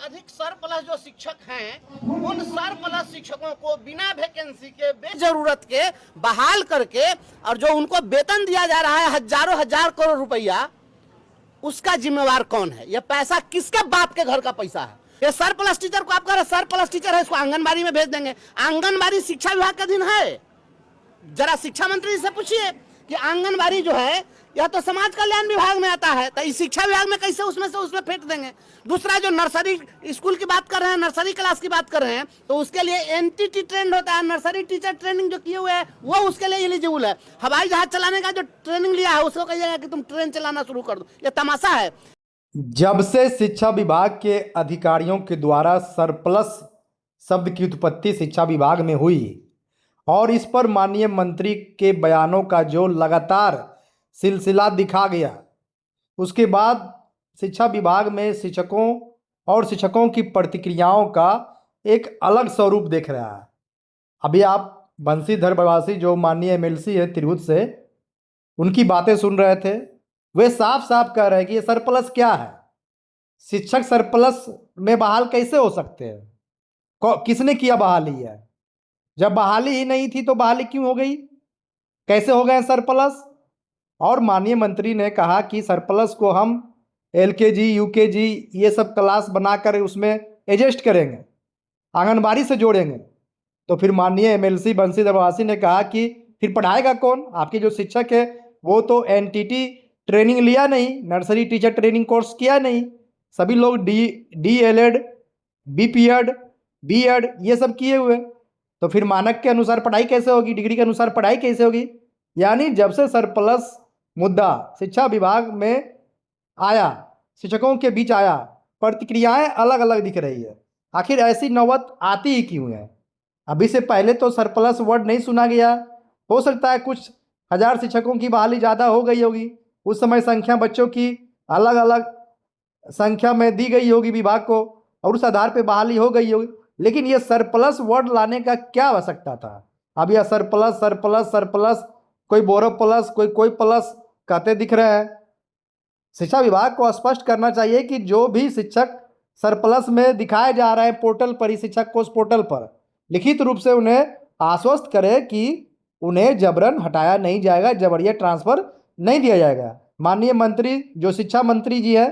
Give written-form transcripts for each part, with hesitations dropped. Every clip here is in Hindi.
अधिक सरप्लस जो शिक्षक हैं उन सरप्लस शिक्षकों को बिना वैकेंसी के बेजरूरत के बहाल करके और जो उनको वेतन दिया जा रहा है हजारों हजार करोड़ रुपया, उसका जिम्मेवार कौन है? यह पैसा किसके बाप के घर का पैसा है? ये सरप्लस टीचर को आप कह रहे सरप्लस टीचर है, इसको आंगनबाड़ी में भेज देंगे। आंगनबाड़ी शिक्षा विभाग का दिन है। जरा शिक्षा मंत्री से पूछिए कि आंगनबाड़ी जो है यह तो समाज कल्याण विभाग में आता है, तो इस शिक्षा विभाग में कैसे उसमें से उसमें फेंक देंगे? दूसरा जो नर्सरी स्कूल की बात कर रहे हैं, नर्सरी क्लास की बात कर रहे हैं, तो उसके लिए एनटीटी ट्रेंड होता है। नर्सरी टीचर ट्रेनिंग जो किए हुए हैं वो उसके लिए एलिजिबल है। हवाई जहाज चलाने का जो ट्रेनिंग लिया है उसको कहिएगा कि तुम ट्रेन चलाना शुरू कर दो। ये तमाशा है। जब से शिक्षा विभाग के अधिकारियों के द्वारा सरप्लस शब्द की उत्पत्ति शिक्षा विभाग में हुई और इस पर माननीय मंत्री के बयानों का जो लगातार सिलसिला दिखा गया, उसके बाद शिक्षा विभाग में शिक्षकों और शिक्षकों की प्रतिक्रियाओं का एक अलग स्वरूप देख रहा है। अभी आप बंशीधर बवासी जो माननीय एमएलसी है तिरहुत से, उनकी बातें सुन रहे थे। वे साफ साफ कह रहे हैं कि ये सरप्लस क्या है, शिक्षक सरप्लस में बहाल कैसे हो सकते हैं, किसने किया बहाली है? जब बहाली ही नहीं थी तो बहाली क्यों हो गई, कैसे हो गए सरप्लस? और माननीय मंत्री ने कहा कि सरप्लस को हम एलकेजी यूकेजी ये सब क्लास बनाकर उसमें एडजस्ट करेंगे, आंगनबाड़ी से जोड़ेंगे। तो फिर माननीय एमएलसी बंशीधर बवासी ने कहा कि फिर पढ़ाएगा कौन? आपके जो शिक्षक है वो तो एनटीटी ट्रेनिंग लिया नहीं, नर्सरी टीचर ट्रेनिंग कोर्स किया नहीं, सभी लोग डीएलएड बीपीएड बीएड ये सब किए हुए। तो फिर मानक के अनुसार पढ़ाई कैसे होगी, डिग्री के अनुसार पढ़ाई कैसे होगी? यानी जब से सरप्लस मुद्दा शिक्षा विभाग में आया, शिक्षकों के बीच आया, प्रतिक्रियाएं अलग अलग दिख रही है। आखिर ऐसी नौबत आती ही क्यों है? अभी से पहले तो सरप्लस वर्ड नहीं सुना गया। हो सकता है कुछ हजार शिक्षकों की बहाली ज़्यादा हो गई होगी, उस समय संख्या बच्चों की अलग अलग संख्या में दी गई होगी विभाग को और उस आधार पर बहाली हो गई होगी। लेकिन ये सरप्लस वर्ड लाने का क्या आवश्यकता था? अब यह सरप्लस सरप्लस सरप्लस, कोई बोरो प्लस कोई प्लस कहते दिख रहे हैं। शिक्षा विभाग को स्पष्ट करना चाहिए कि जो भी शिक्षक सरप्लस में दिखाए जा रहे हैं पोर्टल पर, ही शिक्षक कोष पोर्टल पर लिखित रूप से उन्हें आश्वस्त करे कि उन्हें जबरन हटाया नहीं जाएगा, जबरिया ट्रांसफर नहीं दिया जाएगा। माननीय मंत्री जो शिक्षा मंत्री जी हैं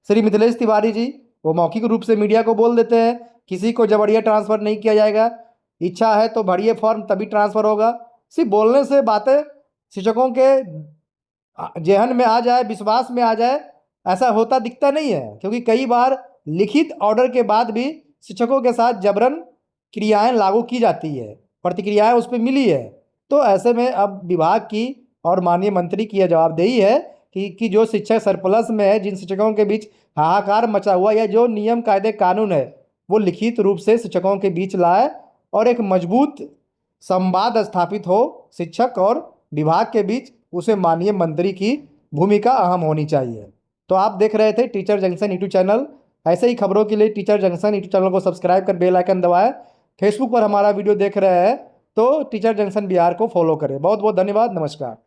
श्री मिथिलेश तिवारी जी, वो मौखिक रूप से मीडिया को बोल देते हैं किसी को जबरिया ट्रांसफर नहीं किया जाएगा, इच्छा है तो भरिए फॉर्म तभी ट्रांसफर होगा। सिर्फ बोलने से बातें शिक्षकों के जेहन में आ जाए, विश्वास में आ जाए, ऐसा होता दिखता नहीं है। क्योंकि कई बार लिखित ऑर्डर के बाद भी शिक्षकों के साथ जबरन क्रियाएं लागू की जाती है, प्रतिक्रियाएं उस पर मिली है। तो ऐसे में अब विभाग की और माननीय मंत्री की यह जवाबदेही है कि जो शिक्षक सरप्लस में है, जिन शिक्षकों के बीच हाहाकार मचा हुआ, या जो नियम कायदे कानून है वो लिखित रूप से शिक्षकों के बीच लाए और एक मजबूत संवाद स्थापित हो शिक्षक और विभाग के बीच, उसे माननीय मंत्री की भूमिका अहम होनी चाहिए। तो आप देख रहे थे टीचर जंक्शन यूट्यूब चैनल। ऐसे ही खबरों के लिए टीचर जंक्शन यूट्यूब चैनल को सब्सक्राइब कर बेल आइकन दबाएं। फेसबुक पर हमारा वीडियो देख रहे हैं तो टीचर जंक्शन बिहार को फॉलो करें। बहुत बहुत धन्यवाद, नमस्कार।